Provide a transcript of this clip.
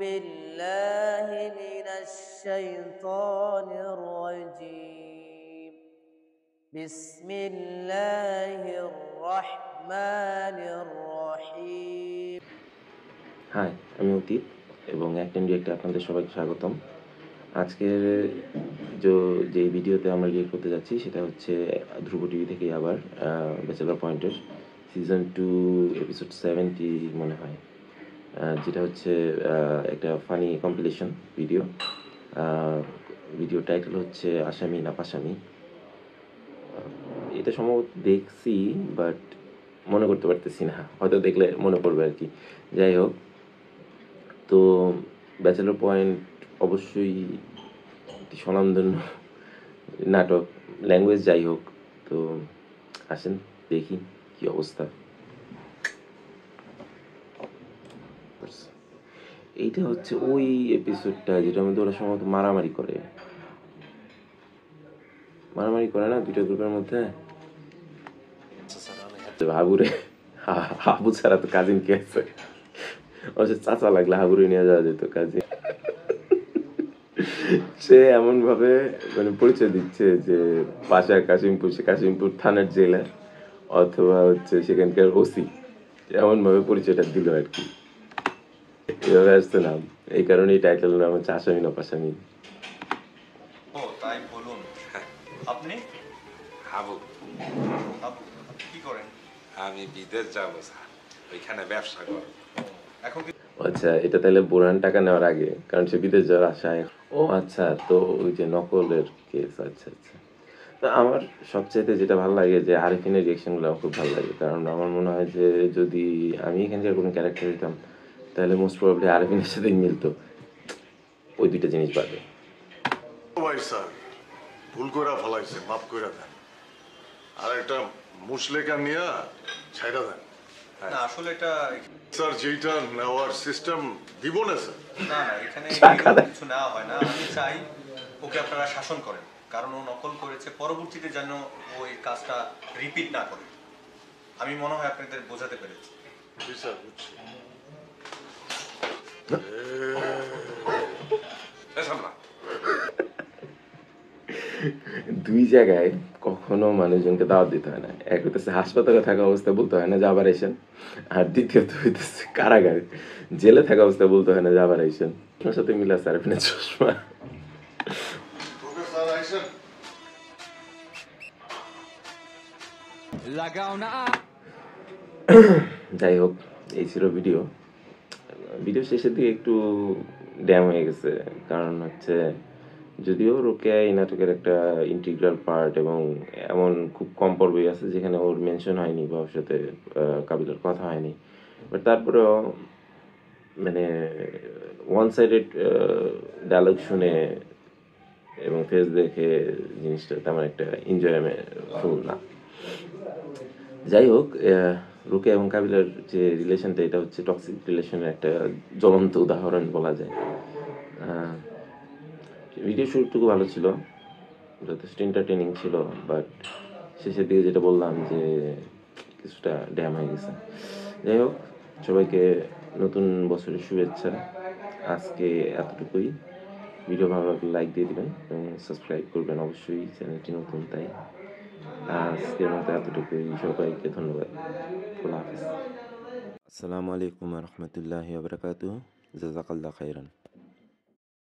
بالله من الشيطان الرجيم بسم الله الرحمن الرحيم high, আমি অতীত এবং অ্যাক্ট অ্যান্ড রিয়েক্টে আপনাদের সবাইকে স্বাগতম। আজকের যে ভিডিওতে আমরা রিয়েক্ট করতে যাচ্ছি সেটা হচ্ছে ধ্রুব টিভি থেকে আবার ব্যাচেলর পয়েন্টের সিজন 2 এপিসোড 70 মনে হয়, যেটা হচ্ছে একটা funny compilation video. Video title হচ্ছে আসামি না পাসামি। এটা সম্ভবত দেখছি, বাট মনে করতে পারতেছি না, হয়তো দেখলে মনে পড়বে আর কি। যাই হোক, তো ব্যাচেলর পয়েন্ট অবশ্যই একটি স্বনামধন্য নাটক, ল্যাঙ্গুয়েজ যাই হোক। তো আসেন দেখি কি অবস্থা। এইটা হচ্ছে ওই এপিসোডটা যেটার মধ্যে ওরা সম্ভবত মারামারি করে না দুইটা গ্রুপের মধ্যে। হাবুরে, হাবু ছাড়া তো কাজিন কে আছে? অবশ্য চাচা লাগলে হাবুরে নিয়ে যাওয়া যেত কাজে। সে এমন ভাবে মানে পরিচয় দিচ্ছে যে বাসা কাশিমপুর, সে কাশিমপুর থানার জেলার, অথবা হচ্ছে সেখানকার ওসি, এমন ভাবে পরিচয়টা দিল আর কি। এভাবে আসছে নাম, এই কারণে এই টাইটেল নাম হচ্ছে আসামি না পাসামি। ও তাই বলুন। আপনি? হাবু, কি করেন? আমি বিদেশ যাব স্যার, ওইখানে ব্যবসা করব। এখন কি? আচ্ছা, এটা তাহলে বোরান টাকা নেওয়ার আগে, কারণ সে বিদেশ যাওয়ার আশায়। ও আচ্ছা, তো ওই যে নকলের কেস। আচ্ছা আচ্ছা। তো আমার সবচাইতে যেটা ভালো লাগে যে আরিফিনের রিয়েকশনগুলো আমার খুব ভালো লাগে, কারণ আমার মনে হয় যে যদি আমি এখানকার কোনো ক্যারেক্টার হইতাম তাহলে মোস্ট প্রবাবলি আরিফিনের সাথেই মিলতো, ওই দুইটা জিনিস বাদে। ভাই স্যার, ভুল কইরা ফলাইছে, মাফ কইরা দেন। আর একটা মুসলেকা নিয়া ছাইড়া দেন। না আসলে এটা স্যার যেটা নেওয়ার সিস্টেম দিব না স্যার। না এখানে কিছু নেওয়া হয় না। আমি চাই ওকে আপনারা শাসন করেন, কারণ ও নকল করেছে, পরবর্তীতে যেন ওই কাজটা রিপিট না করে। আমি মনে হয় আপনাদের বোঝাতে পেরেছি। জি স্যার, বুঝছি। দুই জায়গায় কখনো মানুষজনকে দাওয়াত দিতে হয় না। এক হইতেছে হাসপাতালে থাকা অবস্থায় বলতে হয় না যে আবার আইসেন, আর দ্বিতীয়ত হইতেছে কারাগারে জেলে থাকা অবস্থায় বলতে হয় না যে আবার আইসেন। ওর সাথে মিলা সারফিনের চশমা। স্যার আইসেন। যাই হোক, এই ছিল ভিডিও শেষের দিকে একটু ড্যাম হয়ে গেছে, কারণ হচ্ছে যদিও রোকেয়া এই নাটকের একটা ইন্টিগ্রাল পার্ট এবং এমন খুব কম পর্বই আছে যেখানে ওর মেনশন হয়নি বা ওর সাথে কাবিলার কথা হয়নি, বাট তারপরেও মানে ওয়ান সাইডেড ডায়লগ শুনে এবং ফেস দেখে জিনিসটা তেমন একটা এনজয়মেন্টফুল না। যাই হোক, রুকে এবং কাবিলার যে রিলেশনটা, এটা হচ্ছে টক্সিক রিলেশনের একটা জ্বলন্ত উদাহরণ বলা যায়। ভিডিও শুরুটুকু ভালো ছিল, যথেষ্ট এন্টারটেনিং ছিল, বাট শেষের দিকে যেটা বললাম যে কিছুটা ড্যাম হয়ে গেছে। যাই হোক, সবাইকে নতুন বছরের শুভেচ্ছা। আজকে এতটুকুই। ভিডিও ভালো লাগলে লাইক দিয়ে দিবেন এবং সাবস্ক্রাইব করবেন অবশ্যই, চ্যানেলটি নতুন তাই। আজকের মতো এতটুকুই, সবাইকে ধন্যবাদ। খোলা হাফিজ। আসসালামু আলাইকুম রহমতুল্লাহি ওয়া বারাকাতুহু। জাযাকাল্লাহু খাইরান।